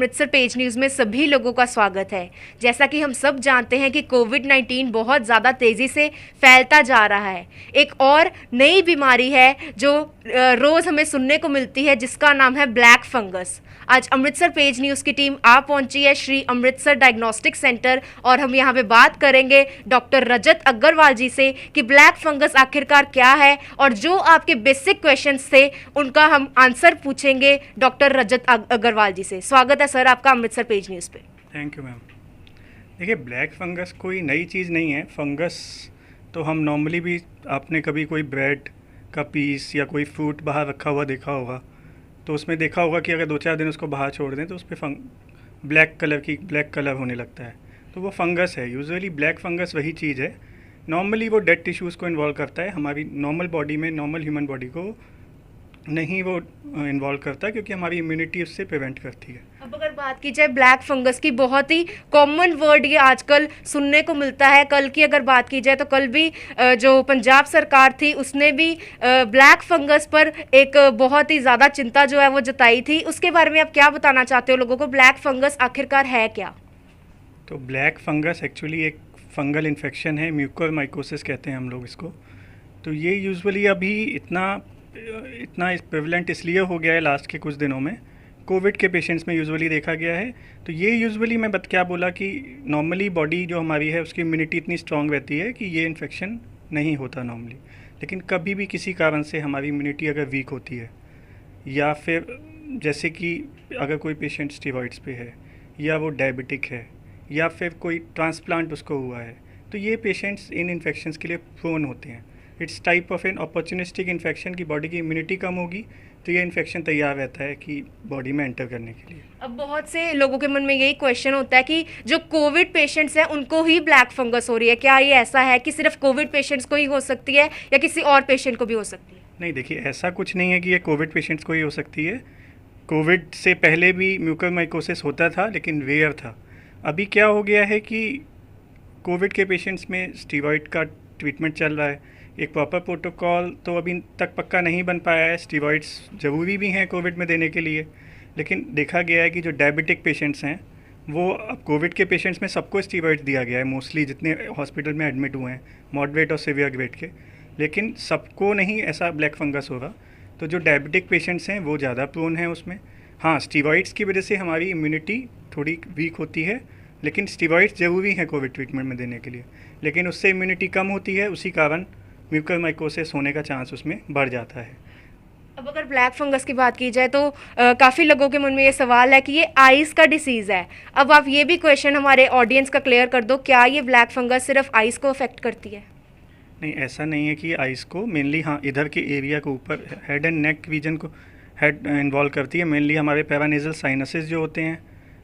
Amritsar page news में सभी लोगों का स्वागत है। जैसा कि हम सब जानते हैं कि कोविड-19 बहुत ज़्यादा तेज़ी से फैलता जा रहा है। एक और नई बीमारी है जो रोज़ हमें सुनने को मिलती है, जिसका नाम है ब्लैक फंगस। आज अमृतसर पेज न्यूज़ की टीम आ पहुंची है श्री अमृतसर डायग्नोस्टिक सेंटर और हम यहां पे बात करेंगे डॉक्टर रजत अग्रवाल जी से कि ब्लैक फंगस आखिरकार क्या है, और जो आपके बेसिक क्वेश्चंस थे उनका हम आंसर पूछेंगे डॉक्टर रजत अग्रवाल जी से। स्वागत है सर आपका अमृतसर पेज न्यूज़ पे। Thank you ma'am. देखिए, ब्लैक फंगस कोई नई चीज़ नहीं है। फंगस तो हम नॉर्मली भी, आपने कभी कोई ब्रेड का पीस या कोई फ्रूट बाहर रखा हुआ देखा होगा, तो उसमें देखा होगा कि अगर 2-4 दिन उसको बाहर छोड़ दें तो उस पर ब्लैक कलर होने लगता है, तो वो फंगस है। यूजुअली ब्लैक फंगस वही चीज़ है। नॉर्मली वो डेड टिश्यूज़ को इन्वॉल्व करता है। हमारी नॉर्मल बॉडी में, नॉर्मल ह्यूमन बॉडी को नहीं वो इन्वॉल्व करता, क्योंकि हमारी इम्यूनिटी उससे प्रिवेंट करती है। अब अगर बात की जाए ब्लैक फंगस की, बहुत ही कॉमन वर्ड ये आजकल सुनने को मिलता है। कल की अगर बात की जाए तो कल भी जो पंजाब सरकार थी उसने भी ब्लैक फंगस पर एक बहुत ही ज़्यादा चिंता जो है वो जताई थी। उसके बारे में आप क्या बताना चाहते हो लोगों को, ब्लैक फंगस आखिरकार है क्या? तो ब्लैक फंगस एक्चुअली एक फंगल इन्फेक्शन है, म्यूकोरमाइकोसिस कहते हैं हम लोग इसको। तो ये यूजुअली अभी इतना प्रेवलेंट इसलिए हो गया है लास्ट के कुछ दिनों में, कोविड के पेशेंट्स में यूजुअली देखा गया है। तो ये यूजुअली मैं क्या बोला कि नॉर्मली बॉडी जो हमारी है उसकी इम्यूनिटी इतनी स्ट्रांग रहती है कि ये इन्फेक्शन नहीं होता नॉर्मली। लेकिन कभी भी किसी कारण से हमारी इम्यूनिटी अगर वीक होती है, या फिर जैसे कि अगर कोई पेशेंट स्टेरॉइड्स पे है, या वो डायबिटिक है, या फिर कोई ट्रांसप्लांट उसको हुआ है, तो ये पेशेंट्स इन इन्फेक्शंस के लिए प्रोन होते हैं। It's type of an opportunistic infection की बॉडी की इम्यूनिटी कम होगी तो ये इन्फेक्शन तैयार रहता है कि बॉडी में एंटर करने के लिए। अब बहुत से लोगों के मन में यही क्वेश्चन होता है कि जो कोविड पेशेंट्स हैं उनको ही ब्लैक फंगस हो रही है। क्या ये ऐसा है कि सिर्फ कोविड पेशेंट्स को ही हो सकती है या किसी और पेशेंट को भी हो सकती है? नहीं, देखिए, ऐसा कुछ नहीं है कि ये कोविड पेशेंट्स को ही हो सकती है। कोविड से पहले भी म्यूकोरमाइकोसिस होता था, लेकिन रेयर था। अभी क्या हो गया है कि कोविड के पेशेंट्स में स्टीरॉइड का ट्रीटमेंट चल रहा है। एक प्रॉपर प्रोटोकॉल तो अभी तक पक्का नहीं बन पाया है। स्टीरॉइड्स ज़रूरी भी हैं कोविड में देने के लिए, लेकिन देखा गया है कि जो डायबिटिक पेशेंट्स हैं वो, अब कोविड के पेशेंट्स में सबको स्टीरॉइड्स दिया गया है, मोस्टली जितने हॉस्पिटल में एडमिट हुए हैं, मॉडरेट और सीवियर ग्रेड के। लेकिन सबको नहीं ऐसा ब्लैक फंगस होगा। तो जो डायबिटिक पेशेंट्स हैं वो ज़्यादा प्रोन हैं उसमें। हाँ, स्टीरॉइड्स की वजह से हमारी इम्यूनिटी थोड़ी वीक होती है, लेकिन स्टीरॉइड्स ज़रूरी हैं कोविड ट्रीटमेंट में देने के लिए। लेकिन उससे इम्यूनिटी कम होती है, उसी कारण म्यूकोरमाइकोसिस होने का चांस उसमें बढ़ जाता है। अब अगर ब्लैक फंगस की बात की जाए तो काफ़ी लोगों के मन में ये सवाल है कि ये आइस का डिसीज़ है। अब आप ये भी क्वेश्चन हमारे ऑडियंस का क्लियर कर दो, क्या ये ब्लैक फंगस सिर्फ आइस को अफेक्ट करती है? नहीं, ऐसा नहीं है कि आइस को, मेनली हाँ इधर के एरिया के ऊपर हेड एंड नेक रीजन को हेड इन्वॉल्व करती है। मेनली हमारे पैरानेजल साइनसेस जो होते हैं,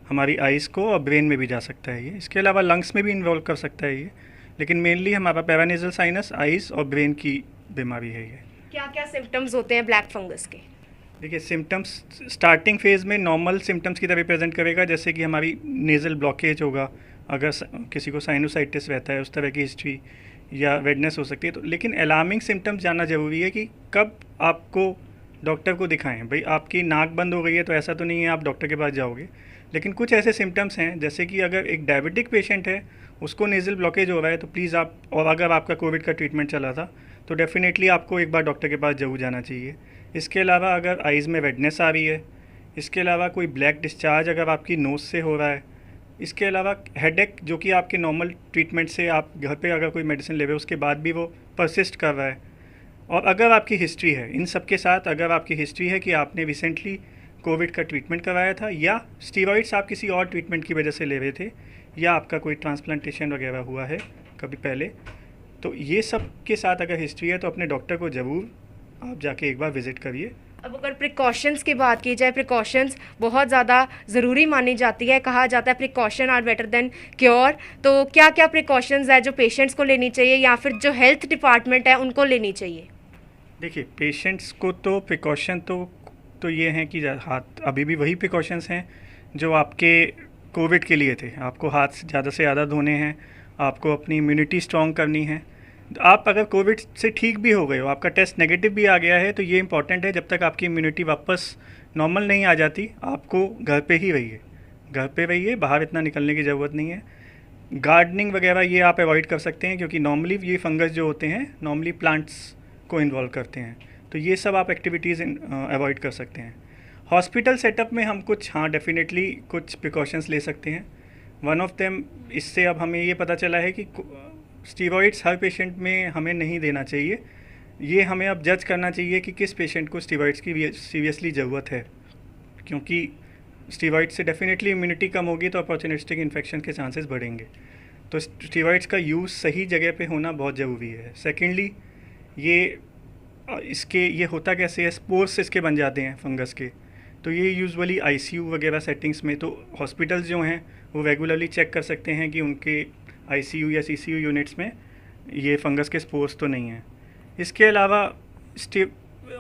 हमारी आइस को और ब्रेन में भी जा सकता है ये। इसके अलावा लंग्स में भी इन्वॉल्व कर सकता है ये, लेकिन मेनली हमारा पैरानेजल साइनस, आइस और ब्रेन की बीमारी है ये। क्या क्या सिम्टम्स होते हैं ब्लैक फंगस के? देखिए, सिम्टम्स स्टार्टिंग फेज़ में नॉर्मल सिम्टम्स की तरह रिप्रेजेंट करेगा, जैसे कि हमारी नेज़ल ब्लॉकेज होगा, अगर किसी को साइनोसाइटिस रहता है, उस तरह की हिस्ट्री, या रेडनेस हो सकती है। तो लेकिन अलार्मिंग सिम्टम्स जानना ज़रूरी है कि कब आपको डॉक्टर को दिखाएं। भाई, आपकी नाक बंद हो गई है तो ऐसा तो नहीं है आप डॉक्टर के पास जाओगे। लेकिन कुछ ऐसे सिम्टम्स हैं, जैसे कि अगर एक डायबिटिक पेशेंट है, उसको नेज़ल ब्लॉकेज हो रहा है, तो प्लीज़ आप, और अगर आपका कोविड का ट्रीटमेंट चला था तो डेफिनेटली आपको एक बार डॉक्टर के पास ज़रूर जाना चाहिए। इसके अलावा अगर आइज़ में रेडनेस आ रही है, इसके अलावा कोई ब्लैक डिस्चार्ज अगर आपकी नोज़ से हो रहा है, इसके अलावा हेडेक जो कि आपके नॉर्मल ट्रीटमेंट से आप घर पे अगर कोई मेडिसिन ले रहे हो उसके बाद भी वो परसिस्ट कर रहा है, और अगर आपकी हिस्ट्री है, इन सब के साथ अगर आपकी हिस्ट्री है कि आपने रिसेंटली कोविड का ट्रीटमेंट करवाया था, या स्टीरॉइड्स आप किसी और ट्रीटमेंट की वजह से ले रहे थे, या आपका कोई ट्रांसप्लांटेशन वगैरह हुआ है कभी पहले, तो ये सब के साथ अगर हिस्ट्री है तो अपने डॉक्टर को ज़रूर आप जाके एक बार विज़िट करिए। अब अगर प्रिकॉशंस की बात की जाए, प्रिकॉशंस बहुत ज़्यादा ज़रूरी मानी जाती है। कहा जाता है precaution are better than cure. तो क्या क्या प्रिकॉशंस है जो पेशेंट्स को लेनी चाहिए या फिर जो हेल्थ डिपार्टमेंट है उनको लेनी चाहिए? देखिए, पेशेंट्स को तो प्रिकॉशन तो ये हैं कि हाथ, अभी भी वही प्रिकॉशंस हैं जो आपके कोविड के लिए थे। आपको हाथ ज़्यादा से ज़्यादा धोने हैं, आपको अपनी इम्यूनिटी स्ट्रॉन्ग करनी है। आप अगर कोविड से ठीक भी हो गए हो, आपका टेस्ट नेगेटिव भी आ गया है, तो ये इंपॉर्टेंट है, जब तक आपकी इम्यूनिटी वापस नॉर्मल नहीं आ जाती, आपको घर पे ही रहिए। घर पे रहिए, बाहर इतना निकलने की ज़रूरत नहीं है। गार्डनिंग वगैरह ये आप अवॉइड कर सकते हैं, क्योंकि नॉर्मली ये फंगस जो होते हैं नॉर्मली प्लांट्स को इन्वॉल्व करते हैं, तो ये सब आप एक्टिविटीज़ अवॉइड कर सकते हैं। हॉस्पिटल सेटअप में हम कुछ डेफिनेटली कुछ प्रिकॉशंस ले सकते हैं। वन ऑफ देम, इससे अब हमें ये पता चला है कि स्टीरॉइड्स हर पेशेंट में हमें नहीं देना चाहिए। ये हमें अब जज करना चाहिए कि किस पेशेंट को स्टीरॉइड्स की सीरियसली ज़रूरत है, क्योंकि स्टीरॉइड से डेफिनेटली इम्यूनिटी कम होगी तो अपॉर्चुनिस्टिक इन्फेक्शन के चांसेस बढ़ेंगे। तो स्टीरॉइड्स का यूज़ सही जगह पे होना बहुत ज़रूरी है। सेकेंडली, ये होता कैसे है, स्पोर्स इसके बन जाते हैं फंगस के, तो ये यूजुअली आईसीयू वगैरह सेटिंग्स में, तो हॉस्पिटल्स जो हैं वो रेगुलरली चेक कर सकते हैं कि उनके आईसीयू या सीसीयू यूनिट्स में ये फंगस के स्पोर्स तो नहीं हैं। इसके अलावा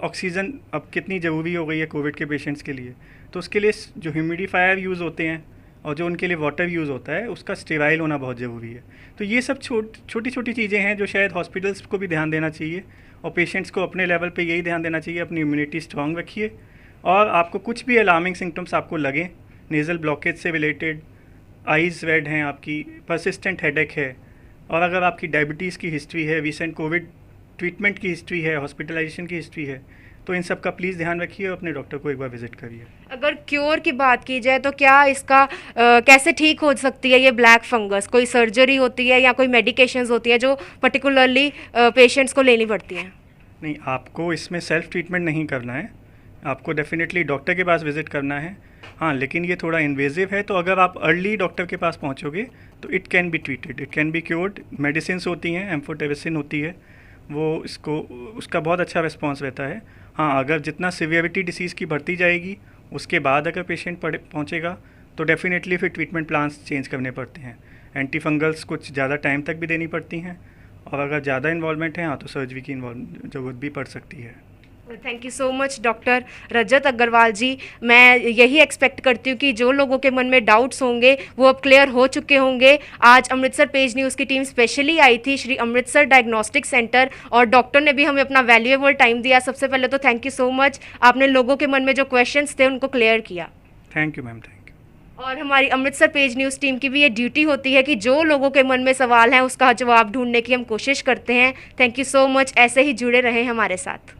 ऑक्सीजन अब कितनी ज़रूरी हो गई है कोविड के पेशेंट्स के लिए, तो उसके लिए जो ह्यूमिडिफायर यूज़ होते हैं और जो उनके लिए वाटर यूज़ होता है उसका स्टेराइल होना बहुत ज़रूरी है। तो ये सब छोटी छोटी चीज़ें हैं जो शायद हॉस्पिटल्स को भी ध्यान देना चाहिए, और पेशेंट्स को अपने लेवल पे यही ध्यान देना चाहिए, अपनी इम्यूनिटी स्ट्रांग रखिए। और आपको कुछ भी अलार्मिंग सिम्टम्स आपको लगें, नेज़ल ब्लॉकेज से रिलेटेड, आइज़ रेड हैं आपकी, परसिस्टेंट हेडेक है, और अगर आपकी डायबिटीज़ की हिस्ट्री है, रिसेंट कोविड ट्रीटमेंट की हिस्ट्री है, हॉस्पिटलाइजेशन की हिस्ट्री है, तो इन सब का प्लीज़ ध्यान रखिए और अपने डॉक्टर को एक बार विजिट करिए। अगर क्योर की बात की जाए तो क्या इसका कैसे ठीक हो सकती है ये ब्लैक फंगस? कोई सर्जरी होती है या कोई मेडिकेशंस होती है जो पर्टिकुलरली पेशेंट्स को लेनी पड़ती हैं? नहीं, आपको इसमें सेल्फ ट्रीटमेंट नहीं करना है, आपको डेफिनेटली डॉक्टर के पास विज़िट करना है। हाँ, लेकिन ये थोड़ा इन्वेजिव है, तो अगर आप अर्ली डॉक्टर के पास पहुँचोगे तो it can be treated, it can be cured. Medicine होती हैं, एम्फोटेरिसिन होती है, वो उसका बहुत अच्छा रिस्पॉन्स रहता है। हाँ, अगर जितना सीवियरिटी डिसीज़ की बढ़ती जाएगी उसके बाद अगर पेशेंट पहुँचेगा तो डेफिनेटली फिर ट्रीटमेंट प्लान्स चेंज करने पड़ते हैं। एंटी फंगल्स कुछ ज़्यादा टाइम तक भी देनी पड़ती हैं, और अगर ज़्यादा इन्वॉल्वमेंट है हाँ तो सर्जरी की ज़रूरत भी पड़ सकती है। Thank you so much doctor Rajat Agarwal ji. मैं यही एक्सपेक्ट करती हूँ कि जो लोगों के मन में डाउट्स होंगे वो अब क्लियर हो चुके होंगे। आज अमृतसर पेज न्यूज़ की टीम स्पेशली आई थी श्री अमृतसर डायग्नोस्टिक सेंटर, और डॉक्टर ने भी हमें अपना वैल्यूएबल टाइम दिया। सबसे पहले तो थैंक यू सो मच, आपने लोगों के मन में जो क्वेश्चंस थे उनको क्लियर किया। Thank you ma'am, thank you. और हमारी अमृतसर पेज न्यूज़ टीम की भी ये ड्यूटी होती है कि जो लोगों के मन में सवाल हैं उसका जवाब ढूंढने की हम कोशिश करते हैं। थैंक यू सो मच, ऐसे ही जुड़े रहें हमारे साथ।